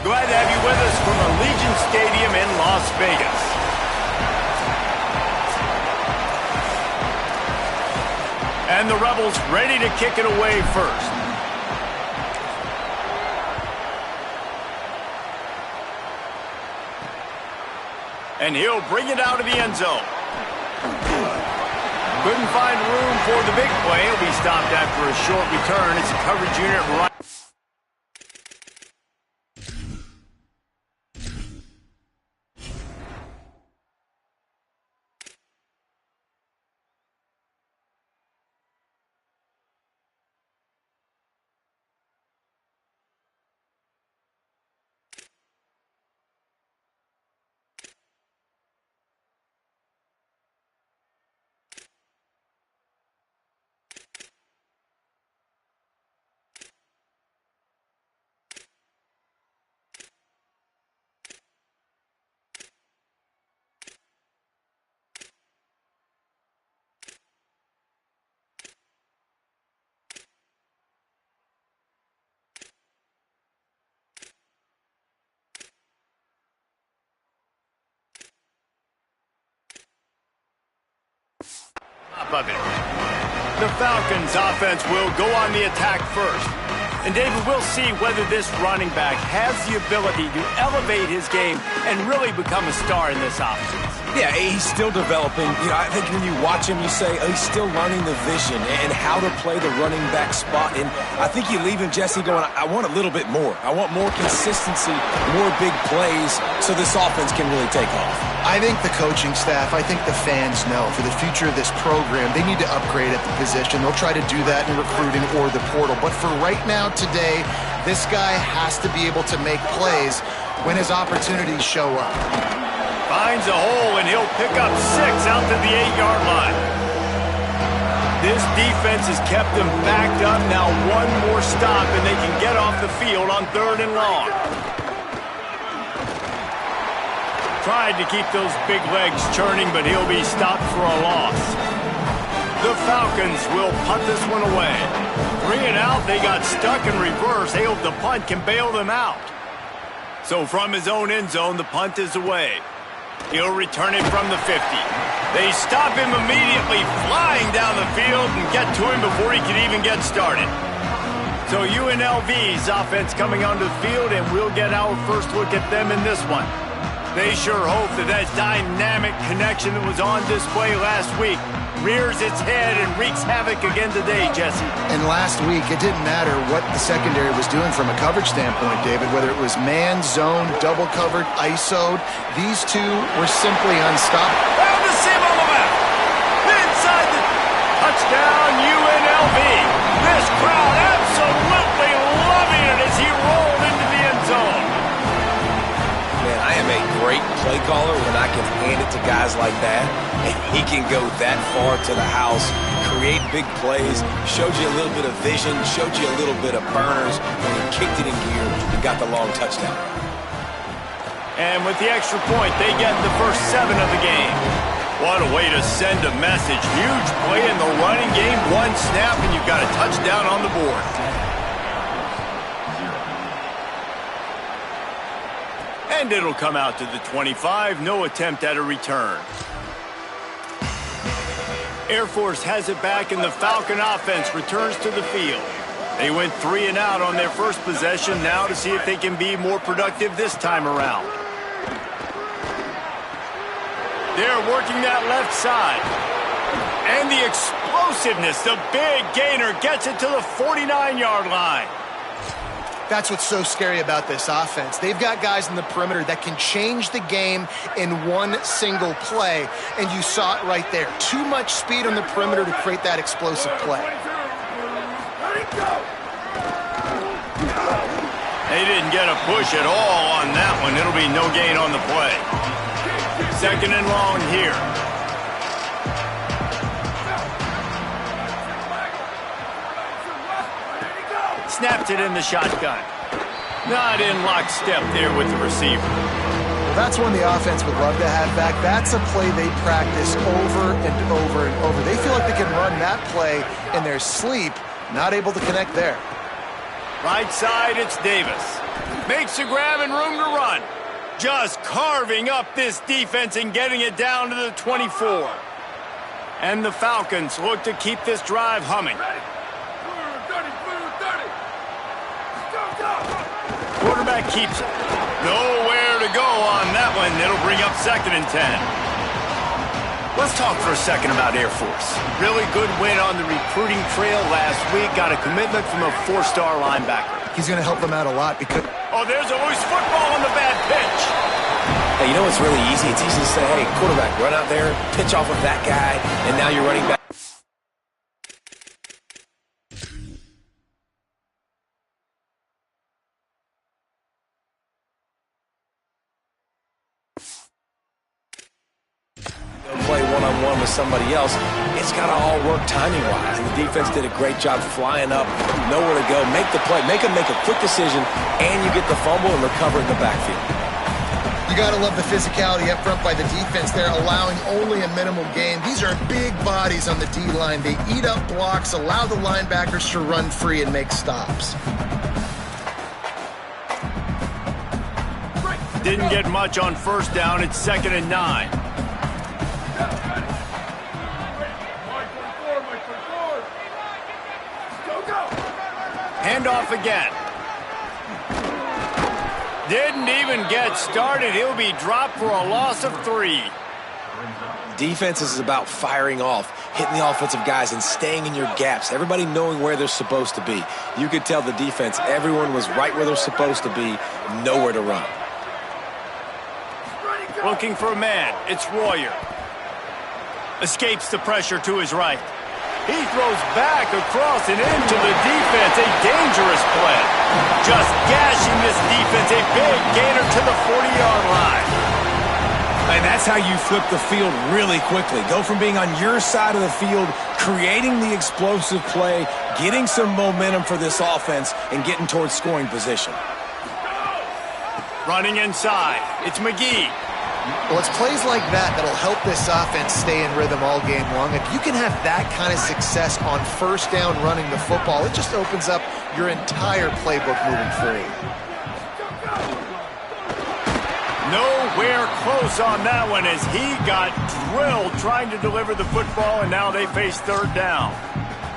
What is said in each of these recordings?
Glad to have you with us from Allegiant Stadium in Las Vegas. And the Rebels ready to kick it away first. And he'll bring it out of the end zone. Couldn't find room for the big play. He'll be stopped after a short return. It's a coverage unit right. Of it. The Falcons offense will go on the attack first. And David, we'll see whether this running back has the ability to elevate his game and really become a star in this offense. Yeah, he's still developing. I think when you watch him, you say, oh, he's still learning the vision and how to play the running back spot. And I think you leave him, Jesse, going, I want a little bit more. I want more consistency, more big plays so this offense can really take off. I think the coaching staff, I think the fans know for the future of this program, they need to upgrade at the position. They'll try to do that in recruiting or the portal. But for right now, today, this guy has to be able to make plays when his opportunities show up. Finds a hole, and he'll pick up 6 out to the 8-yard line. This defense has kept them backed up. Now one more stop, and they can get off the field on 3rd and long. Tried to keep those big legs churning, but he'll be stopped for a loss. The Falcons will punt this one away. 3 and out, they got stuck in reverse. They hope the punt can bail them out. So from his own end zone, the punt is away. He'll return it from the 50. They stop him immediately, flying down the field and get to him before he can even get started. So UNLV's offense coming onto the field, and we'll get our first look at them in this one. They sure hope that dynamic connection that was on display last week rears its head and wreaks havoc again today, Jesse. And last week, it didn't matter what the secondary was doing from a coverage standpoint, David, whether it was man, zone, double covered, ISO'd. These two were simply unstoppable. Found the seam on the left. Inside the touchdown, UNLV. This crowd absolutely loving it as he rolled into the end zone. Man, I am a great play caller when I can hand it to guys like that. And he can go that far to the house, create big plays, showed you a little bit of vision, showed you a little bit of burners, and he kicked it in gear and got the long touchdown. And with the extra point, they get the first 7 of the game. What a way to send a message. Huge play in the running game. 1 snap, and you've got a touchdown on the board. And it'll come out to the 25. No attempt at a return. Air Force has it back, and the Falcon offense returns to the field. They went 3 and out on their first possession, now to see if they can be more productive this time around. They're working that left side. And the explosiveness, the big gainer gets it to the 49-yard line. That's what's so scary about this offense. They've got guys in the perimeter that can change the game in one single play, and you saw it right there. Too much speed on the perimeter to create that explosive play. They didn't get a push at all on that one. It'll be no gain on the play. 2nd and long here. Snapped it in the shotgun. Not in lockstep there with the receiver. Well, that's one the offense would love to have back. That's a play they practice over and over and over. They feel like they can run that play in their sleep, not able to connect there. Right side, it's Davis. Makes the grab and room to run. Just carving up this defense and getting it down to the 24. And the Falcons look to keep this drive humming. Quarterback keeps it. Nowhere to go on that one. It'll bring up 2nd and 10. Let's talk for a second about Air Force. Really good win on the recruiting trail last week. Got a commitment from a 4-star linebacker. He's going to help them out a lot because... Oh, there's a loose football on the bad pitch. Hey, you know what's really easy? It's easy to say, hey, quarterback, run out there, pitch off of that guy, and now you're running back. Play one-on-one with somebody else, it's got to all work timing-wise. And the defense did a great job flying up, nowhere to go, make the play, make a quick decision, and you get the fumble and recover in the backfield. You got to love the physicality up front by the defense. They're allowing only a minimal gain. These are big bodies on the D-line. They eat up blocks, allow the linebackers to run free and make stops. Didn't get much on 1st down. It's 2nd and 9. Handoff again. Didn't even get started. He'll be dropped for a loss of 3. Defense is about firing off, hitting the offensive guys and staying in your gaps. Everybody knowing where they're supposed to be. You could tell the defense, everyone was right where they're supposed to be, nowhere to run. Looking for a man. It's Royer. Escapes the pressure to his right. He throws back across and into the defense. A dangerous play. Just gashing this defense. A big gainer to the 40-yard line. And that's how you flip the field really quickly. Go from being on your side of the field, creating the explosive play, getting some momentum for this offense, and getting towards scoring position. Running inside. It's McGee. Well, it's plays like that that'll help this offense stay in rhythm all game long. If you can have that kind of success on 1st down running the football, it just opens up your entire playbook moving forward. Nowhere close on that one as he got drilled trying to deliver the football, and now they face 3rd down.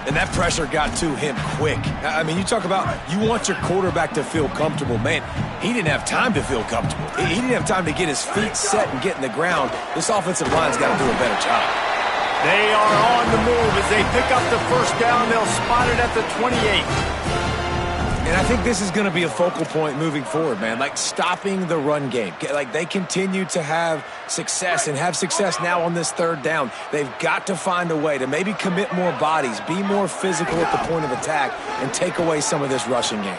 And that pressure got to him quick. I mean, you talk about you want your quarterback to feel comfortable. Man, he didn't have time to feel comfortable. He didn't have time to get his feet set and get in the ground. This offensive line's got to do a better job. They are on the move as they pick up the 1st down. They'll spot it at the 28. And I think this is going to be a focal point moving forward, man. Like stopping the run game. Like they continue to have success and have success now on this 3rd down. They've got to find a way to maybe commit more bodies, be more physical at the point of attack, and take away some of this rushing game.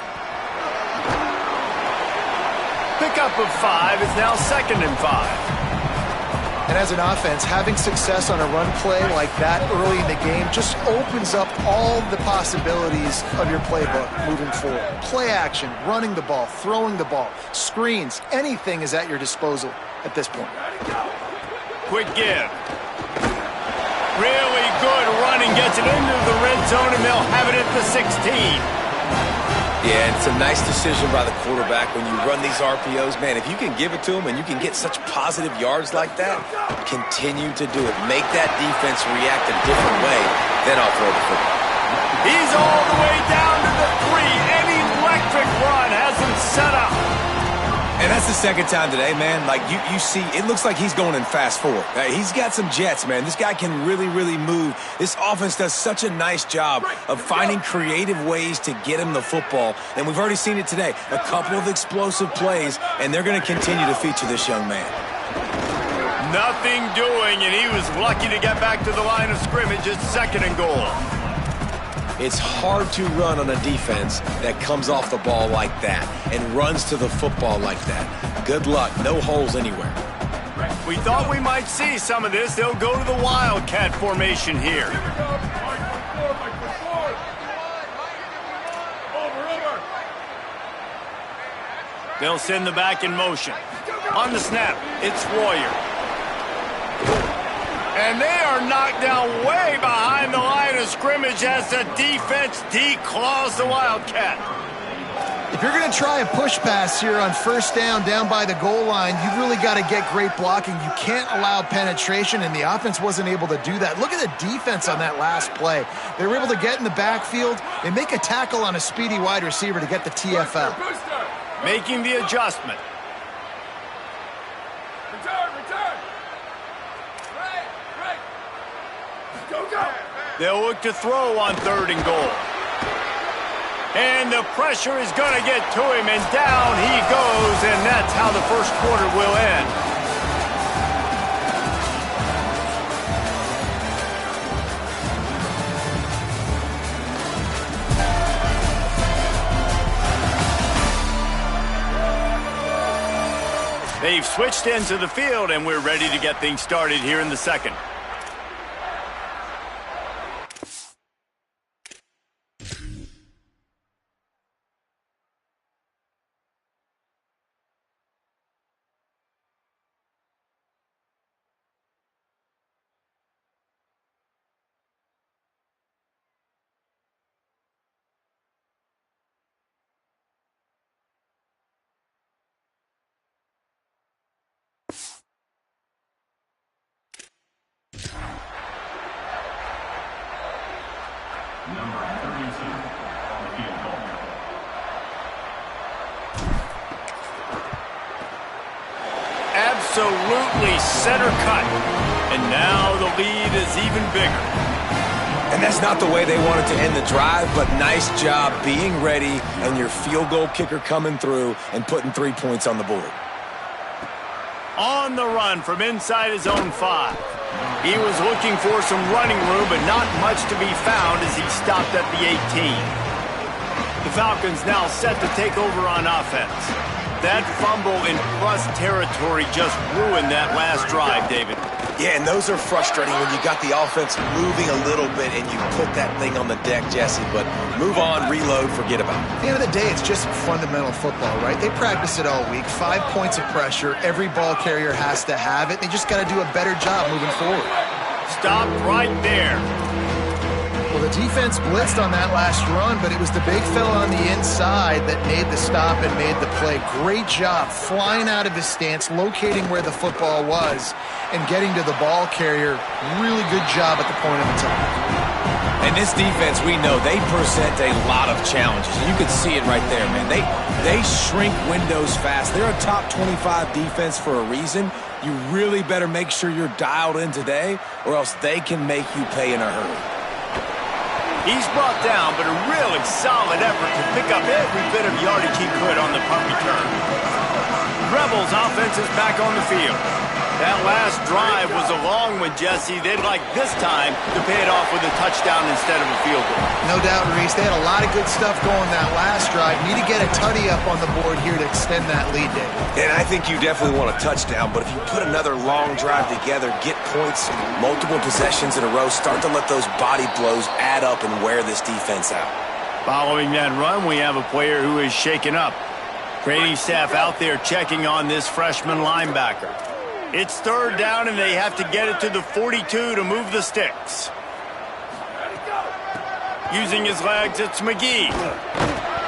Pickup of 5 is now 2nd and 5. And as an offense, having success on a run play like that early in the game just opens up all the possibilities of your playbook moving forward. Play action, running the ball, throwing the ball, screens, anything is at your disposal at this point. Quick give. Really good running, gets it into the red zone, and they'll have it at the 16. Yeah, it's a nice decision by the quarterback when you run these RPOs. Man, if you can give it to him and you can get such positive yards like that, continue to do it. Make that defense react a different way, then I'll throw the football. He's all the way down to the 3. An electric run has him set up. And that's the 2nd time today, man. Like, you see, it looks like he's going in fast forward. He's got some jets, man. This guy can really, really move. This offense does such a nice job of finding creative ways to get him the football. And we've already seen it today. A couple of explosive plays, and they're going to continue to feature this young man. Nothing doing, and he was lucky to get back to the line of scrimmage. It's 2nd and goal. It's hard to run on a defense that comes off the ball like that and runs to the football like that. Good luck. No holes anywhere. We thought we might see some of this. They'll go to the Wildcat formation here. They'll send the back in motion. On the snap, it's Royer. And they are knocked down way behind the line of scrimmage as the defense declaws the Wildcat. If If you're going to try a push pass here on first down by the goal line, you've really got to get great blocking. You can't allow penetration, and the offense wasn't able to do that. Look at the defense on that last play. They were able to get in the backfield and make a tackle on a speedy wide receiver to get the TFL. Making the adjustment. Return. Right. Go. They'll look to throw on 3rd and goal. And the pressure is going to get to him, and down he goes, and that's how the first quarter will end. They've switched into the field, and we're ready to get things started here in the second. Number 32 on the field goal. Absolutely center cut. And now the lead is even bigger. And that's not the way they wanted to end the drive, but nice job being ready and your field goal kicker coming through and putting 3 points on the board. On the run from inside his own 5. He was looking for some running room, but not much to be found as he stopped at the 18. The Falcons now set to take over on offense. That fumble in plus territory just ruined that last drive, David. Yeah, and those are frustrating when you got the offense moving a little bit and you put that thing on the deck, Jesse. But move on, reload, forget about it. At the end of the day, it's just fundamental football, right? They practice it all week. 5 points of pressure. Every ball carrier has to have it. They just got to do a better job moving forward. Stop right there. Well, the defense blitzed on that last run, but it was the big fella on the inside that made the stop and made the play. Great job flying out of his stance, locating where the football was, and getting to the ball carrier. Really good job at the point of attack. And this defense, we know, they present a lot of challenges. And you can see it right there, man. They shrink windows fast. They're a top 25 defense for a reason. You really better make sure you're dialed in today, or else they can make you pay in a hurry. He's brought down, but a really solid effort to pick up every bit of yardage he could on the punt return. Rebels offense is back on the field. That last drive was a long one, Jesse. They'd like this time to pay it off with a touchdown instead of a field goal. No doubt, Reese. They had a lot of good stuff going that last drive. Need to get a tutty up on the board here to extend that lead, David. And I think you definitely want a touchdown, but if you put another long drive together, get points, multiple possessions in a row, start to let those body blows add up and wear this defense out. Following that run, we have a player who is shaken up. Training staff out there checking on this freshman linebacker. It's 3rd down, and they have to get it to the 42 to move the sticks. Using his legs, it's McGee.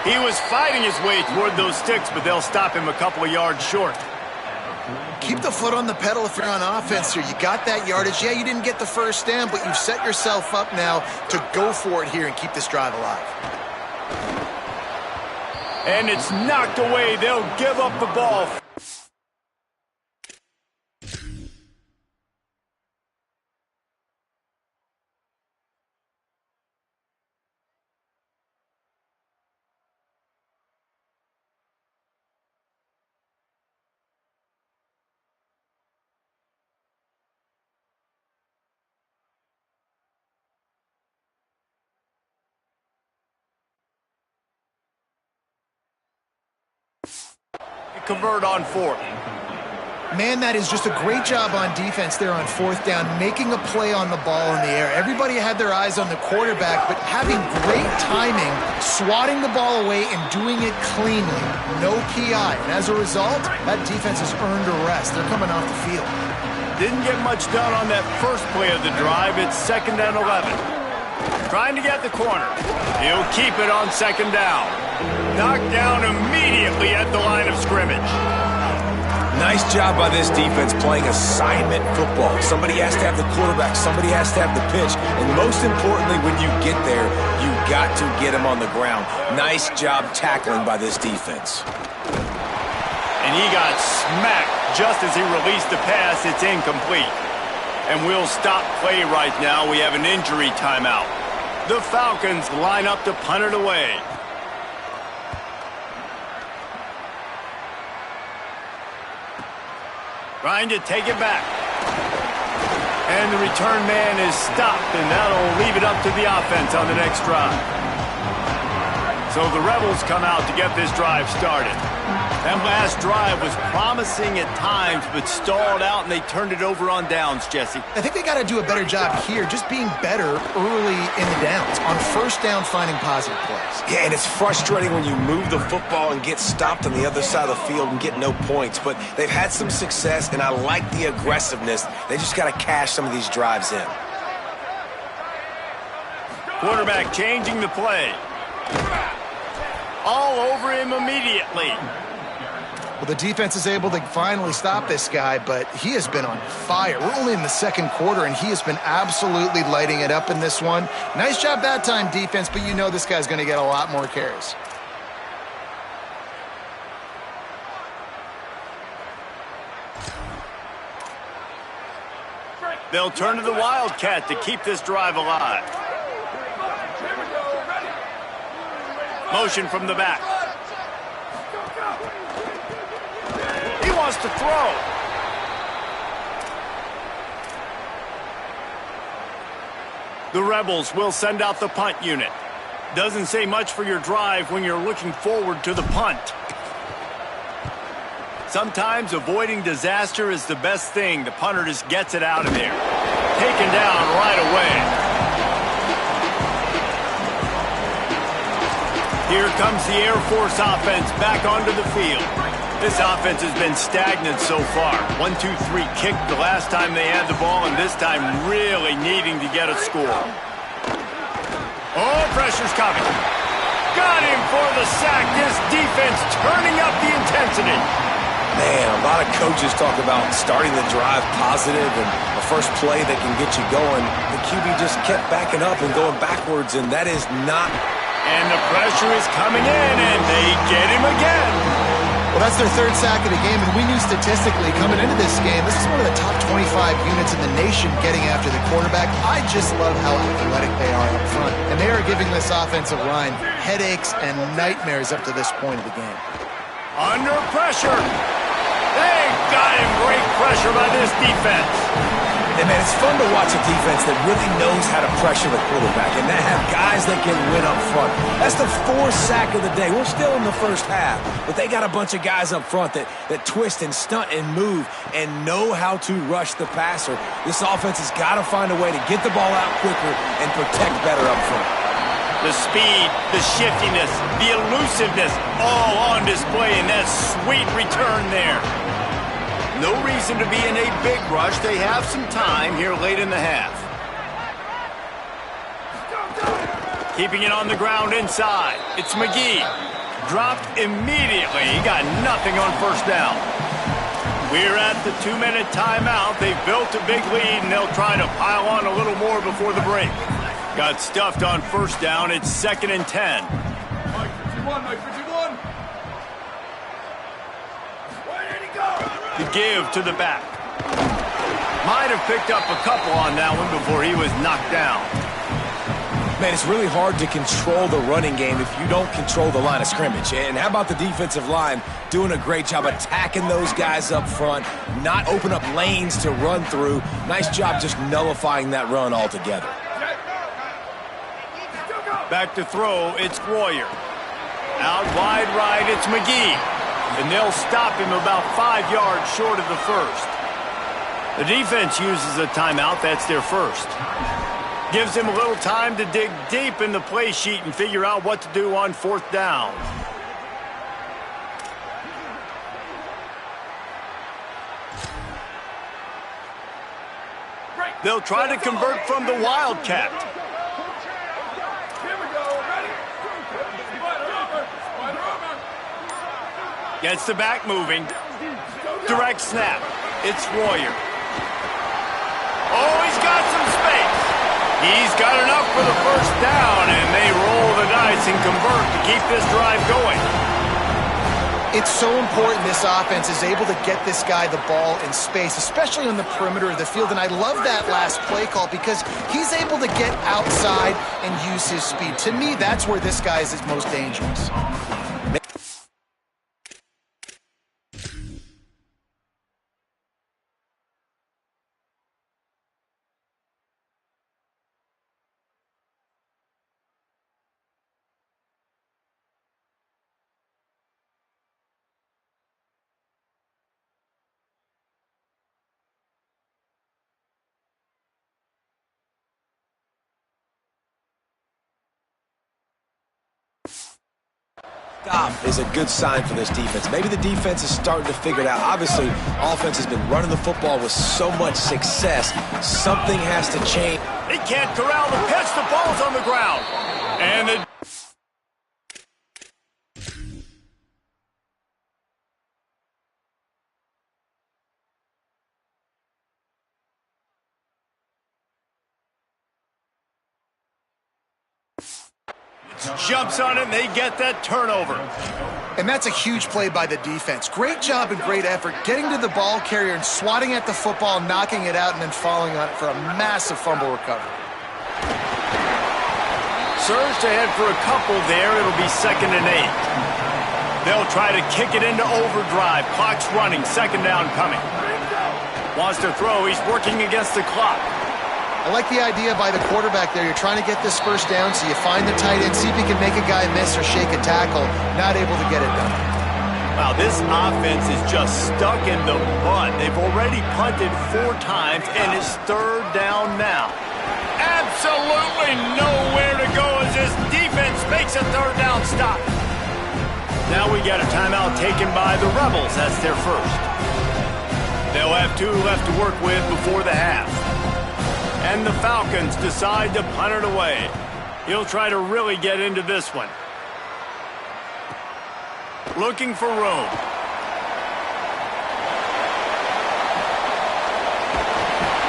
He was fighting his way toward those sticks, but they'll stop him a couple of yards short. Keep the foot on the pedal if you're on offense here. You got that yardage. Yeah, you didn't get the first down, but you've set yourself up now to go for it here and keep this drive alive. And it's knocked away. They'll give up the ball. Convert on 4th. Man, that is just a great job on defense there on 4th down, making a play on the ball in the air. Everybody had their eyes on the quarterback, but having great timing, swatting the ball away and doing it cleanly. No PI. And as a result, that defense has earned a rest. They're coming off the field. Didn't get much done on that first play of the drive. It's 2nd and 11. Trying to get the corner. He'll keep it on 2nd down. Knocked down immediately at the line of scrimmage. Nice job by this defense playing assignment football. Somebody has to have the quarterback, somebody has to have the pitch, and most importantly, when you get there, you got to get him on the ground. Nice job tackling by this defense. And he got smacked just as he released the pass. It's incomplete. And we'll stop play right now. We have an injury timeout. The Falcons line up to punt it away. Trying to take it back. And the return man is stopped, and that'll leave it up to the offense on the next drive. So the Rebels come out to get this drive started. That last drive was promising at times, but stalled out, and they turned it over on downs, Jesse. I think they got to do a better job here, just being better early in the downs, on first down finding positive plays. Yeah, and it's frustrating when you move the football and get stopped on the other side of the field and get no points, but they've had some success, and I like the aggressiveness. They just got to cash some of these drives in. Quarterback changing the play. All over him immediately. Well, the defense is able to finally stop this guy, but he has been on fire. We're only in the second quarter, and he has been absolutely lighting it up in this one. Nice job that time, defense, but you know this guy's going to get a lot more carries. They'll turn to the Wildcat to keep this drive alive. Motion from the back. He wants to throw. The Rebels will send out the punt unit. Doesn't say much for your drive when you're looking forward to the punt. Sometimes avoiding disaster is the best thing. The punter just gets it out of there. Taken down right away. Here comes the Air Force offense back onto the field. This offense has been stagnant so far. 1-2-3 kick the last time they had the ball, and this time really needing to get a score. Oh, pressure's coming. Got him for the sack. This defense turning up the intensity. Man, a lot of coaches talk about starting the drive positive and the first play that can get you going. The QB just kept backing up and going backwards, and that is not... And the pressure is coming in, and they get him again. Well, that's their third sack of the game, and we knew statistically coming into this game, this is one of the top 25 units in the nation getting after the quarterback. I just love how athletic they are up front, and they are giving this offensive line headaches and nightmares up to this point of the game. Under pressure. They got him. Great pressure by this defense. And, man, it's fun to watch a defense that really knows how to pressure the quarterback and that have guys that can win up front. That's the fourth sack of the day. We're still in the first half, but they got a bunch of guys up front that twist and stunt and move and know how to rush the passer. This offense has got to find a way to get the ball out quicker and protect better up front. The speed, the shiftiness, the elusiveness, all on display in that sweet return there. No reason to be in a big rush. They have some time here late in the half. Keeping it on the ground inside. It's McGee. Dropped immediately. He got nothing on first down. We're at the 2-minute timeout. They've built a big lead, and they'll try to pile on a little more before the break. Got stuffed on first down. It's 2nd and 10. Mike 51, Mike 51. Where did he go? The give to the back. Might have picked up a couple on that one before he was knocked down. Man, it's really hard to control the running game if you don't control the line of scrimmage. And how about the defensive line doing a great job attacking those guys up front, not open up lanes to run through. Nice job just nullifying that run altogether. Back to throw, it's Royer. Out wide right, it's McGee. And they'll stop him about 5 yards short of the first. The defense uses a timeout. That's their first. Gives him a little time to dig deep in the play sheet and figure out what to do on fourth down. They'll try to convert from the Wildcat. Here we go. Ready? Gets the back moving. Direct snap. It's Royer. Oh, he's got some space. He's got enough for the first down, and they roll the dice and convert to keep this drive going. It's so important this offense is able to get this guy the ball in space, especially on the perimeter of the field. And I love that last play call because he's able to get outside and use his speed. To me, that's where this guy is his most dangerous. Stop is a good sign for this defense. Maybe the defense is starting to figure it out. Obviously, offense has been running the football with so much success. Something has to change. He can't corral the pitch. The ball's on the ground. And the jumps on it, and they get that turnover. And that's a huge play by the defense. Great job and great effort getting to the ball carrier and swatting at the football, knocking it out, and then falling on it for a massive fumble recovery. Surged ahead for a couple there. It'll be 2nd and 8. They'll try to kick it into overdrive. Clock's running. 2nd down coming. Wants to throw. He's working against the clock. I like the idea by the quarterback there. You're trying to get this first down, so you find the tight end, see if he can make a guy miss or shake a tackle. Not able to get it done. Wow, this offense is just stuck in the mud. They've already punted 4 times, and it's 3rd down now. Absolutely nowhere to go as this defense makes a 3rd down stop. Now we got a timeout taken by the Rebels. That's their first. They'll have 2 left to work with before the half. And the Falcons decide to punt it away. He'll try to really get into this one. Looking for room.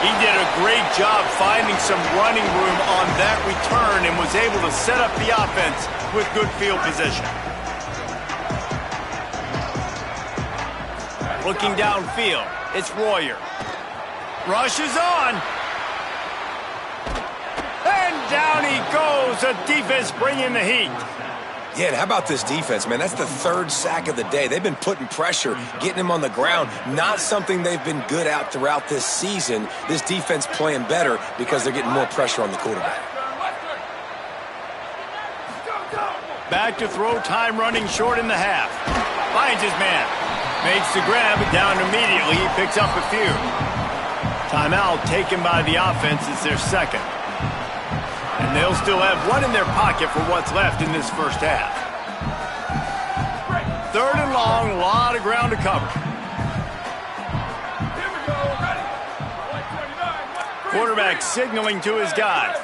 He did a great job finding some running room on that return and was able to set up the offense with good field position. Looking downfield, it's Royer. Rush is on. And down he goes. The defense bringing the heat. Yeah, and how about this defense, man? That's the 3rd sack of the day. They've been putting pressure, getting him on the ground. Not something they've been good at throughout this season. This defense playing better because they're getting more pressure on the quarterback. Back to throw, time running short in the half. Finds his man. Makes the grab, down immediately. He picks up a few. Timeout taken by the offense. It's their 2nd. And they'll still have 1 in their pocket for what's left in this first half. 3rd and long, a lot of ground to cover. Quarterback signaling to his guys.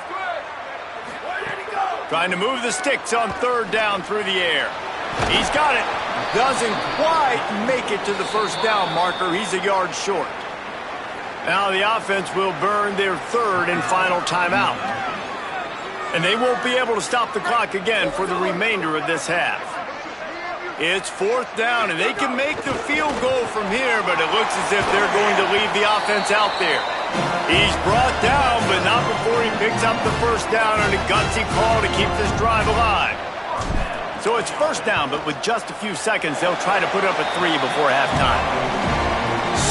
Trying to move the sticks on 3rd down through the air. He's got it. Doesn't quite make it to the first down marker. He's a yard short. Now the offense will burn their 3rd and final timeout. And they won't be able to stop the clock again for the remainder of this half. It's 4th down, and they can make the field goal from here, but it looks as if they're going to leave the offense out there. He's brought down, but not before he picks up the first down on a gutsy call to keep this drive alive. So it's 1st down, but with just a few seconds, they'll try to put up a 3 before halftime.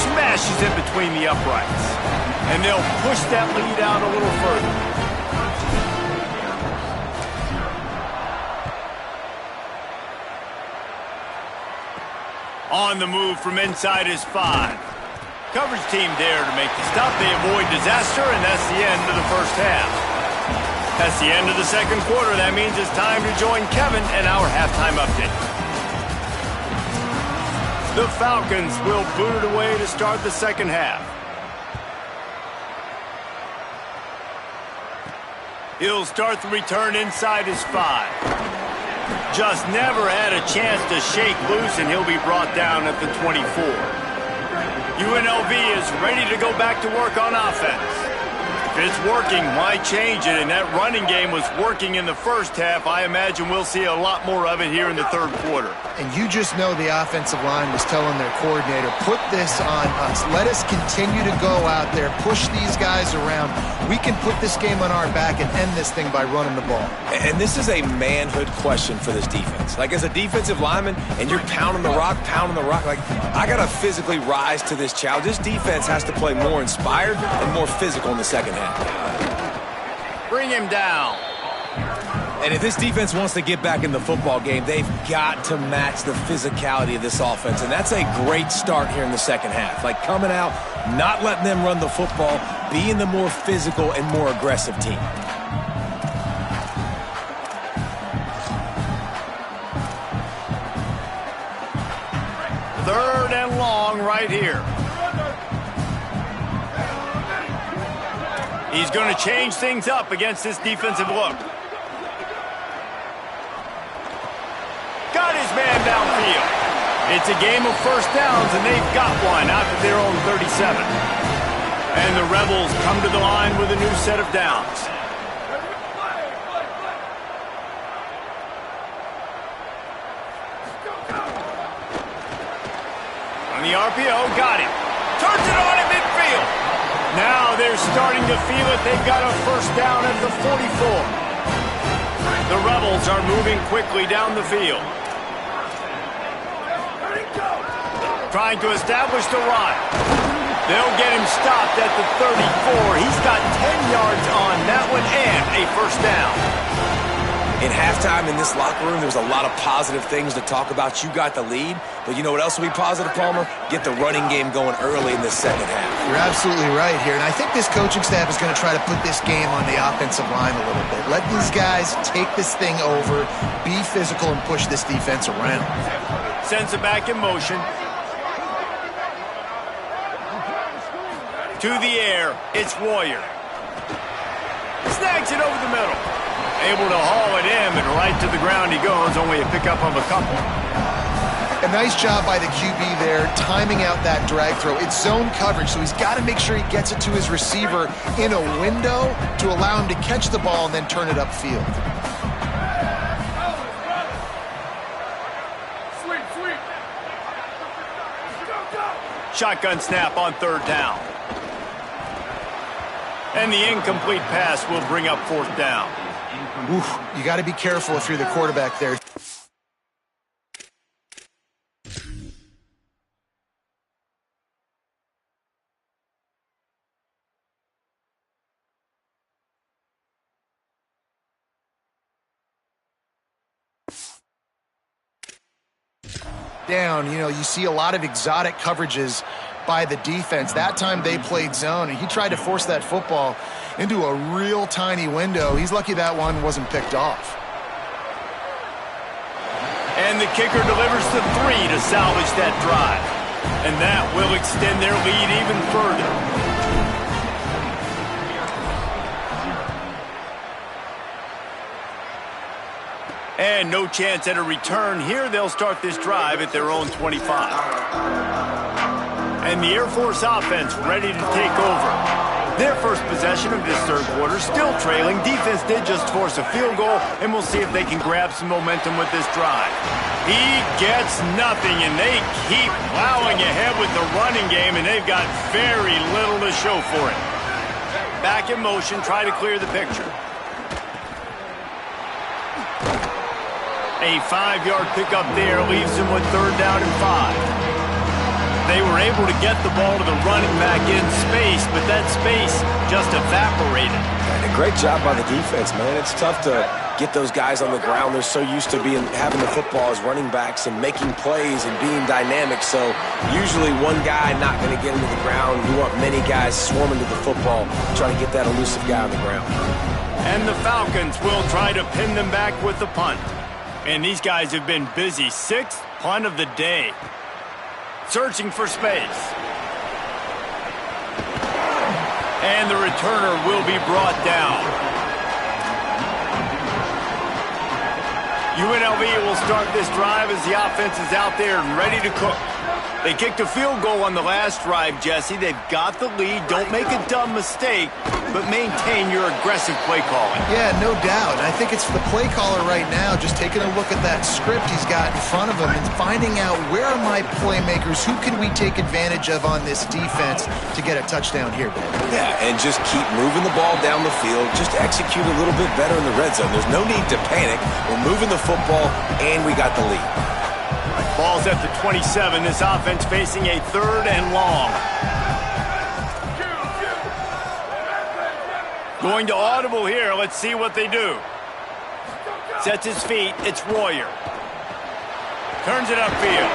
Smashes in between the uprights, and they'll push that lead out a little further. On the move from inside his 5. Coverage team there to make the stop. They avoid disaster, and that's the end of the first half. That's the end of the 2nd quarter. That means it's time to join Kevin and our halftime update. The Falcons will boot it away to start the 2nd half. He'll start the return inside his 5. just never had a chance to shake loose, and he'll be brought down at the 24. UNLV is ready to go back to work on offense. If it's working, why change it? And that running game was working in the first half. I imagine we'll see a lot more of it here in the third quarter. And you just know the offensive line was telling their coordinator, put this on us. Let us continue to go out there, push these guys around. We can put this game on our back and end this thing by running the ball. And this is a manhood question for this defense. Like, as a defensive lineman, and you're pounding the rock, like, I got to physically rise to this challenge. This defense has to play more inspired and more physical in the second half. Bring him down. And if this defense wants to get back in the football game, they've got to match the physicality of this offense. And that's a great start here in the second half. Like, coming out, not letting them run the football, being the more physical and more aggressive team. Third and long right here. He's going to change things up against this defensive look. Got his man downfield. It's a game of first downs, and they've got one out to their own 37. And the Rebels come to the line with a new set of downs. On the RPO, got him. Turns it on at midfield. Now they're starting to feel it. They've got a first down at the 44. The Rebels are moving quickly down the field. Trying to establish the run. They'll get him stopped at the 34. He's got 10 yards on that one and a first down. In halftime in this locker room, there's a lot of positive things to talk about. You got the lead, but you know what else will be positive, Palmer? Get the running game going early in the second half. You're absolutely right here, and I think this coaching staff is going to try to put this game on the offensive line a little bit. Let these guys take this thing over, be physical, and push this defense around. Sends it back in motion. To the air, it's Warrior. Snags it over the middle. Able to haul it in, and right to the ground he goes, only a pickup of a couple. A nice job by the QB there, timing out that drag throw. It's zone coverage, so he's got to make sure he gets it to his receiver in a window to allow him to catch the ball and then turn it upfield. Sweet. Shotgun snap on third down. And the incomplete pass will bring up fourth down. Oof, you got to be careful if you're the quarterback there. Down, you see a lot of exotic coverages by the defense. That time they played zone, and he tried to force that football into a real tiny window. He's lucky that one wasn't picked off. And the kicker delivers the 3 to salvage that drive. And that will extend their lead even further. And no chance at a return. Here they'll start this drive at their own 25. And the Air Force offense ready to take over. Their first possession of this third quarter, still trailing. Defense did just force a field goal, and we'll see if they can grab some momentum with this drive. He gets nothing, and they keep plowing ahead with the running game, and they've got very little to show for it. Back in motion, try to clear the picture. A 5-yard pickup there leaves them with third down and 5. They were able to get the ball to the running back in space, but that space just evaporated. And a great job by the defense, man. It's tough to get those guys on the ground. They're so used to having the football as running backs and making plays and being dynamic. So usually one guy not going to get into the ground. You want many guys swarming to the football, trying to get that elusive guy on the ground. And the Falcons will try to pin them back with the punt. And these guys have been busy. 6th punt of the day. Searching for space. And the returner will be brought down. UNLV will start this drive as the offense is out there and ready to cook. They kicked a field goal on the last drive, Jesse. They've got the lead. Don't make a dumb mistake, but maintain your aggressive play calling. Yeah, no doubt. I think it's the play caller right now just taking a look at that script he's got in front of him and finding out where are my playmakers, who can we take advantage of on this defense to get a touchdown here, Ben? Yeah, and just keep moving the ball down the field. Just execute a little bit better in the red zone. There's no need to panic. We're moving the football, and we got the lead. Ball's at the 27. This offense facing a 3rd and long. Going to audible here. Let's see what they do. Sets his feet. It's Royer. Turns it upfield.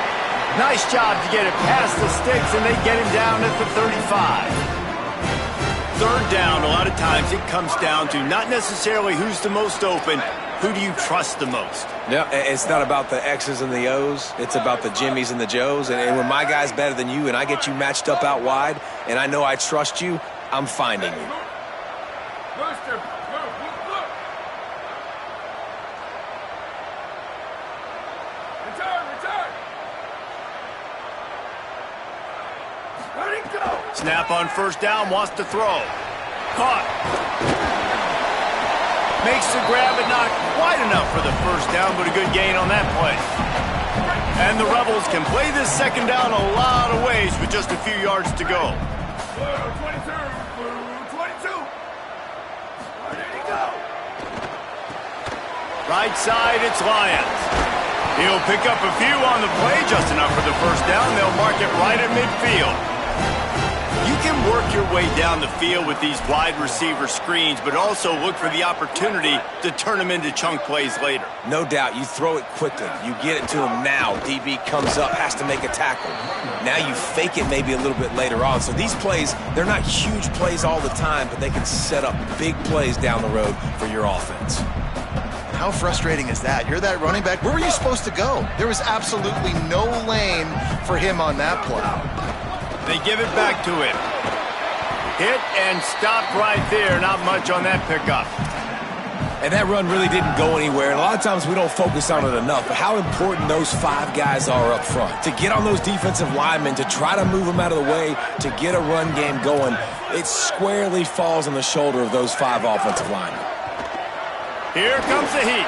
Nice job to get it past the sticks, and they get him down at the 35. 3rd down, a lot of times it comes down to not necessarily who's the most open, who do you trust the most? Yeah, it's not about the X's and the O's. It's about the Jimmies and the Joes. And when my guy's better than you and I get you matched up out wide and I know I trust you, I'm finding you. Snap on 1st down, wants to throw. Caught. Makes the grab, but not quite enough for the 1st down, but a good gain on that play. And the Rebels can play this 2nd down a lot of ways with just a few yards to go. 22. There you go. Right side, it's Lyons. He'll pick up a few on the play, just enough for the 1st down. They'll mark it right at midfield. You can work your way down the field with these wide receiver screens, but also look for the opportunity to turn them into chunk plays later. No doubt. You throw it quickly. You get it to him now. DB comes up, has to make a tackle. Now you fake it maybe a little bit later on. So these plays, they're not huge plays all the time, but they can set up big plays down the road for your offense. How frustrating is that? You're that running back. Where were you supposed to go? There was absolutely no lane for him on that play. They give it back to him. Hit and stopped right there. Not much on that pickup. And that run really didn't go anywhere. And a lot of times we don't focus on it enough, but how important those 5 guys are up front. To get on those defensive linemen, to try to move them out of the way, to get a run game going, it squarely falls on the shoulder of those 5 offensive linemen. Here comes the heat.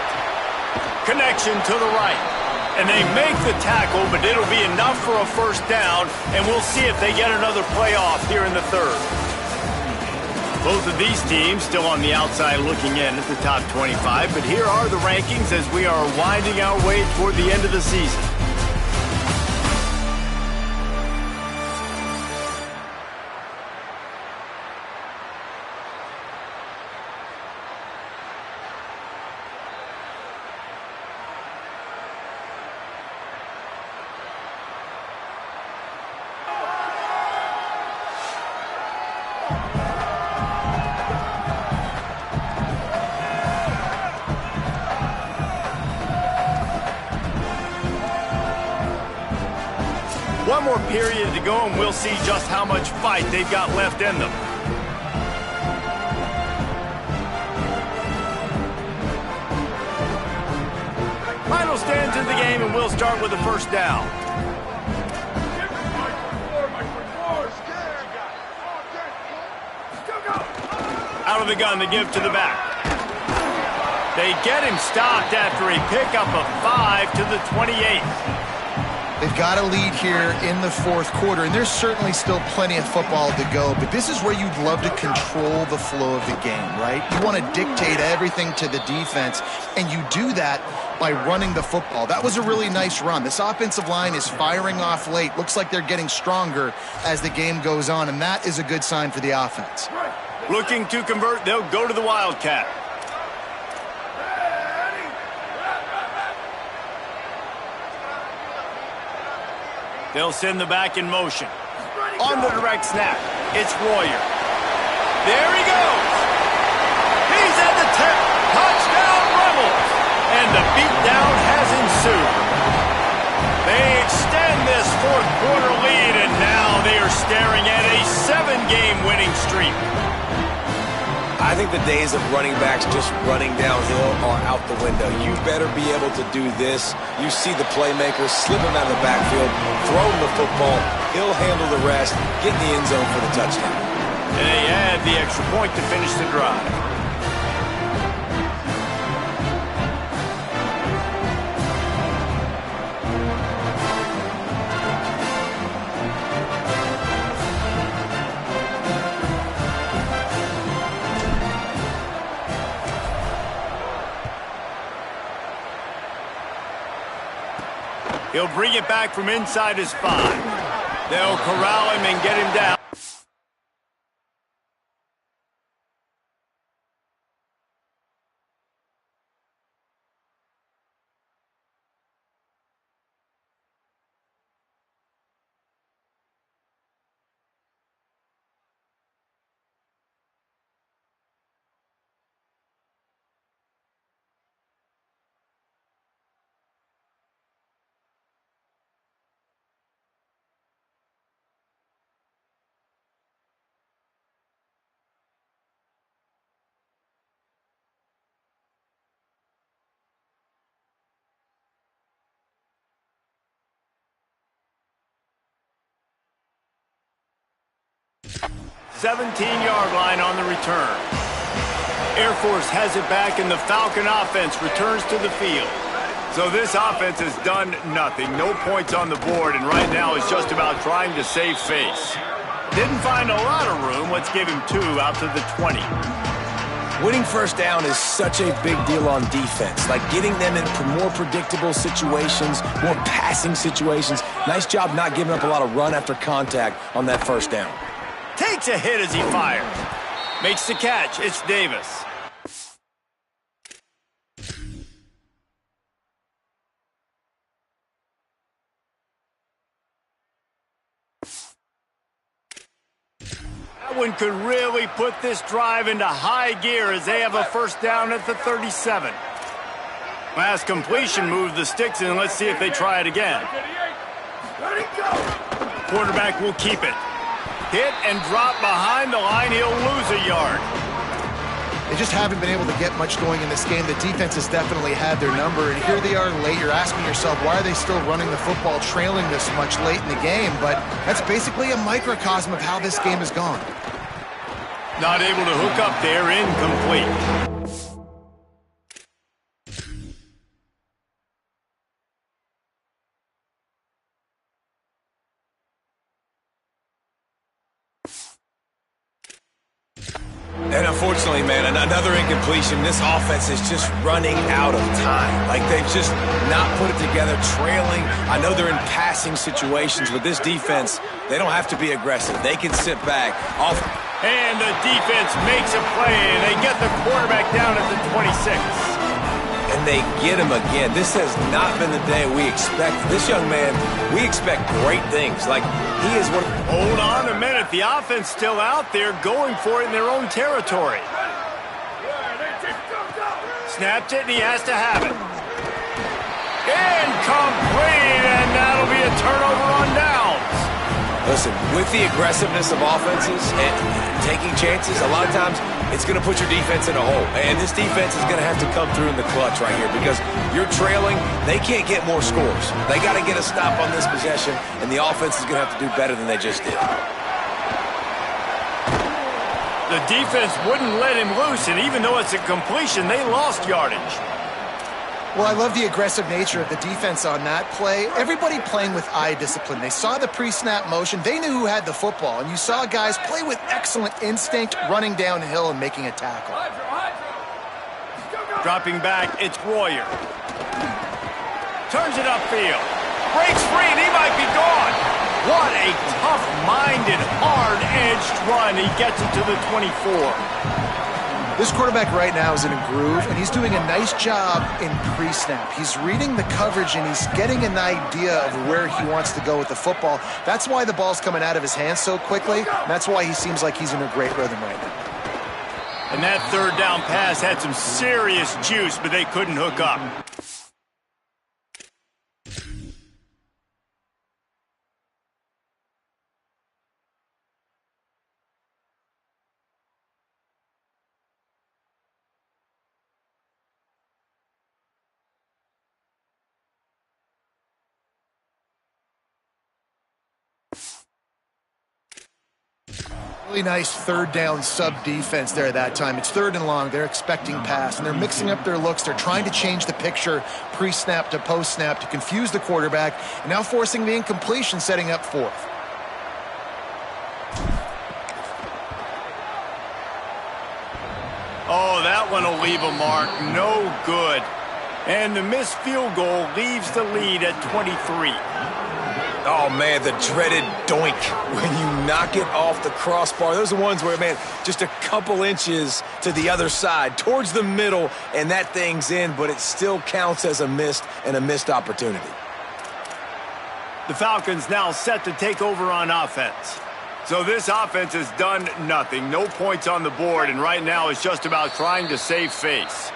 Connection to the right. And they make the tackle, but it'll be enough for a 1st down, and we'll see if they get another play off here in the 3rd. Both of these teams still on the outside looking in at the top 25, but here are the rankings as we are winding our way toward the end of the season. One more period to go, and we'll see just how much fight they've got left in them. Final stands in the game, and we'll start with the 1st down. Out of the gun, they give to the back. They get him stopped after a pickup of 5 to the 28. They've got a lead here in the 4th quarter, and there's certainly still plenty of football to go, but this is where you'd love to control the flow of the game, right? You want to dictate everything to the defense, and you do that by running the football. That was a really nice run. This offensive line is firing off late. Looks like they're getting stronger as the game goes on, and that is a good sign for the offense. Looking to convert, they'll go to the Wildcat. They'll send the back in motion. On the direct snap, it's Royer. There he goes. He's at the 10. Touchdown, Rebels. And the beatdown has ensued. They extend this 4th quarter lead, and now they are staring at a 7-game winning streak. I think the days of running backs just running downhill are out the window. You better be able to do this. You see the playmakers slip him out of the backfield, throw him the football, he'll handle the rest, get in the end zone for the touchdown. And they add the extra point to finish the drive. He'll bring it back from inside his 5. They'll corral him and get him down. "17-yard line on the return. Air Force has it back, and the Falcon offense returns to the field. So this offense has done nothing. No points on the board, and right now it's just about trying to save face. Didn't find a lot of room. Let's give him 2 out to the 20. Winning first down is such a big deal on defense, like getting them in more predictable situations, more passing situations. Nice job not giving up a lot of run after contact on that first down. Takes a hit as he fires. Makes the catch. It's Davis. That one could really put this drive into high gear as they have a first down at the 37. Last completion moved the sticks in. Let's see if they try it again. Quarterback will keep it. Hit and drop behind the line. He'll lose a yard. They just haven't been able to get much going in this game. The defense has definitely had their number, and here they are late. You're asking yourself, why are they still running the football, trailing this much late in the game? But that's basically a microcosm of how this game has gone. Not able to hook up there, incomplete. And unfortunately, man, another incompletion. This offense is just running out of time. Like, they've just not put it together, trailing. I know they're in passing situations, but this defense, they don't have to be aggressive. They can sit back. And the defense makes a play, and they get the quarterback down at the 26. And they get him again. This has not been the day we expected. This young man, we expect great things. Like, he is one. Hold on a minute. The offense still out there going for it in their own territory. Snapped it, and he has to have it. Incomplete, and that'll be a turnover on downs. Listen, with the aggressiveness of offenses and taking chances, a lot of times it's going to put your defense in a hole. And this defense is going to have to come through in the clutch right here because you're trailing. They can't get more scores. They got to get a stop on this possession, and the offense is going to have to do better than they just did. The defense wouldn't let him loose, and even though it's a completion, they lost yardage. Well, I love the aggressive nature of the defense on that play. Everybody playing with eye discipline. They saw the pre-snap motion. They knew who had the football, and you saw guys play with excellent instinct, running downhill and making a tackle. Dropping back, it's Royer. Turns it upfield. Breaks free, and he might be gone. What a tough-minded, hard-edged run. He gets it to the 24. This quarterback right now is in a groove, and he's doing a nice job in pre-snap. He's reading the coverage, and he's getting an idea of where he wants to go with the football. That's why the ball's coming out of his hands so quickly, and that's why he seems like he's in a great rhythm right now. And that third down pass had some serious juice, but they couldn't hook up. Really nice third down sub defense there that time. It's 3rd and long. They're expecting pass, and they're mixing up their looks. They're trying to change the picture pre-snap to post-snap to confuse the quarterback, and now forcing the incompletion, setting up 4th. Oh, that one will leave a mark. No good. And the missed field goal leaves the lead at 23. Oh, man, the dreaded doink when you knock it off the crossbar. Those are the ones where, man, just a couple inches to the other side, towards the middle, and that thing's in, but it still counts as a missed opportunity. The Falcons now set to take over on offense. So this offense has done nothing. No points on the board, and right now it's just about trying to save face.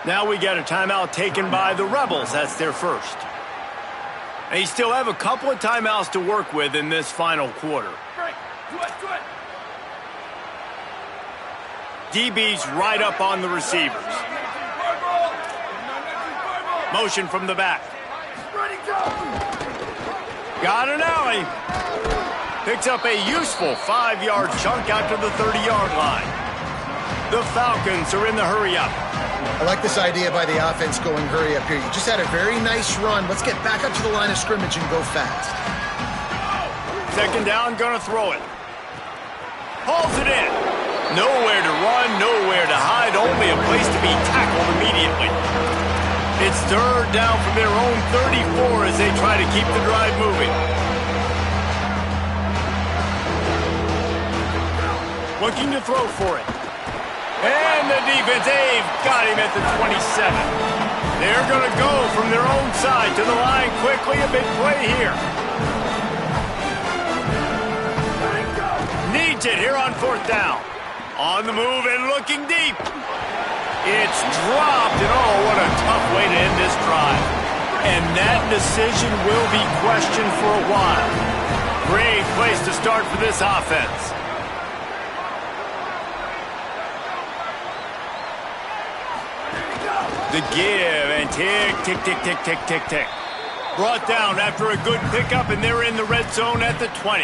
Now we get a timeout taken by the Rebels. That's their first. They still have a couple of timeouts to work with in this final quarter. DB's right up on the receivers. Motion from the back. Got an alley. Picks up a useful 5-yard chunk out to the 30-yard line. The Falcons are in the hurry-up. I like this idea by the offense going hurry up here. You just had a very nice run. Let's get back up to the line of scrimmage and go fast. 2nd down, gonna throw it. Hauls it in. Nowhere to run, nowhere to hide, only a place to be tackled immediately. It's 3rd down from their own 34 as they try to keep the drive moving. Looking to throw for it. And the defense, they've got him at the 27. They're going to go from their own side to the line quickly. A big play here. Needs it here on 4th down. On the move and looking deep. It's dropped, and oh, what a tough way to end this drive. And that decision will be questioned for a while. Great place to start for this offense. The give, and tick, tick, tick, tick, tick, tick, tick. Brought down after a good pickup, and they're in the red zone at the 20.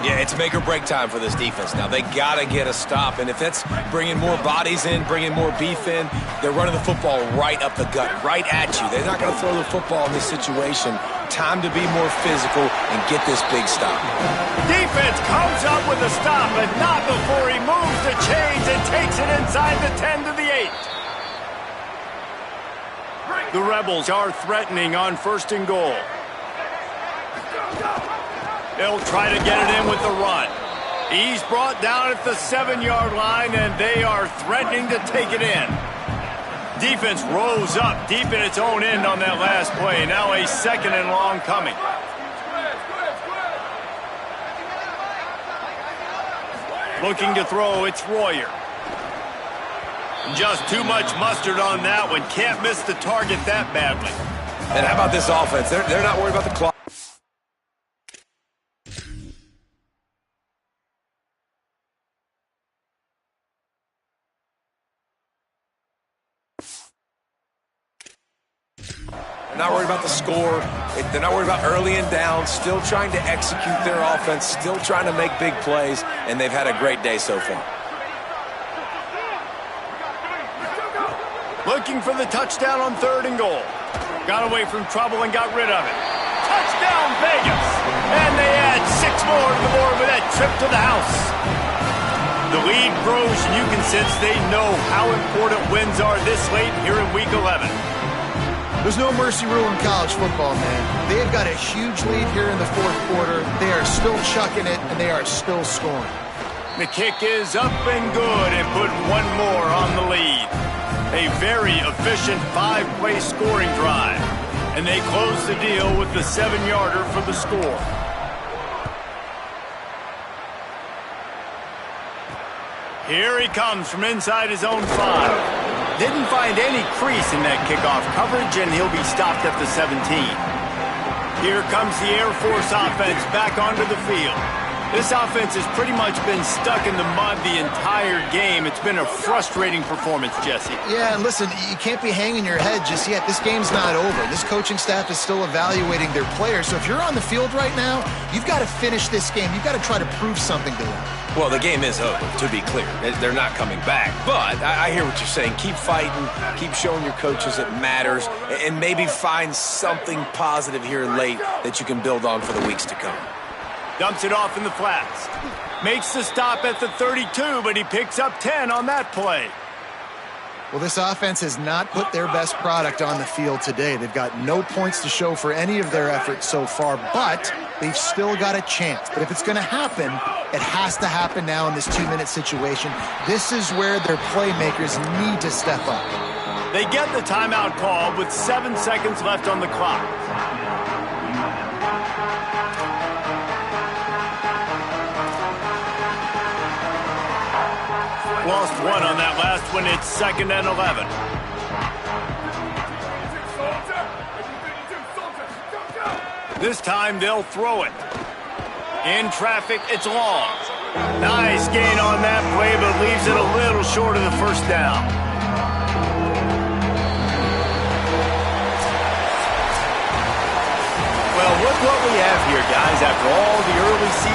Yeah, it's make or break time for this defense. Now, they got to get a stop, and if that's bringing more bodies in, bringing more beef in, they're running the football right up the gut, right at you. They're not going to throw the football in this situation. Time to be more physical and get this big stop. Defense comes up with a stop, but not before he moves the chains and takes it inside the 10 to the 8. The Rebels are threatening on 1st and goal. They'll try to get it in with the run. He's brought down at the 7-yard line, and they are threatening to take it in. Defense rose up deep in its own end on that last play. Now a 2nd and long coming. Looking to throw, it's Royer. Just too much mustard on that one. Can't miss the target that badly. And how about this offense? They're not worried about the clock. They're not worried about the score. They're not worried about early and down. Still trying to execute their offense. Still trying to make big plays. And they've had a great day so far. Looking for the touchdown on 3rd and goal. Got away from trouble and got rid of it. Touchdown, Vegas! And they add 6 more to the board with that trip to the house. The lead grows, and you can sense they know how important wins are this late here in Week 11. There's no mercy rule in college football, man. They have got a huge lead here in the 4th quarter. They are still chucking it, and they are still scoring. The kick is up and good and put 1 more on the lead. A very efficient 5-play scoring drive. And they close the deal with the 7-yarder for the score. Here he comes from inside his own 5. Didn't find any crease in that kickoff coverage, and he'll be stopped at the 17. Here comes the Air Force offense back onto the field. This offense has pretty much been stuck in the mud the entire game. It's been a frustrating performance, Jesse. Yeah, and listen, you can't be hanging your head just yet. This game's not over. This coaching staff is still evaluating their players. So if you're on the field right now, you've got to finish this game. You've got to try to prove something to them. Well, the game is over, to be clear. They're not coming back. But I hear what you're saying. Keep fighting. Keep showing your coaches it matters. And maybe find something positive here late that you can build on for the weeks to come. Dumps it off in the flats. Makes the stop at the 32, but he picks up 10 on that play. Well, this offense has not put their best product on the field today. They've got no points to show for any of their efforts so far, but they've still got a chance. But if it's going to happen, it has to happen now in this 2-minute situation. This is where their playmakers need to step up. They get the timeout call with 7 seconds left on the clock. Lost one on that last one. It's 2nd and 11. This time they'll throw it. In traffic, it's long. Nice gain on that play, but leaves it a little short of the first down. Well, look what we have here, guys. After all the early season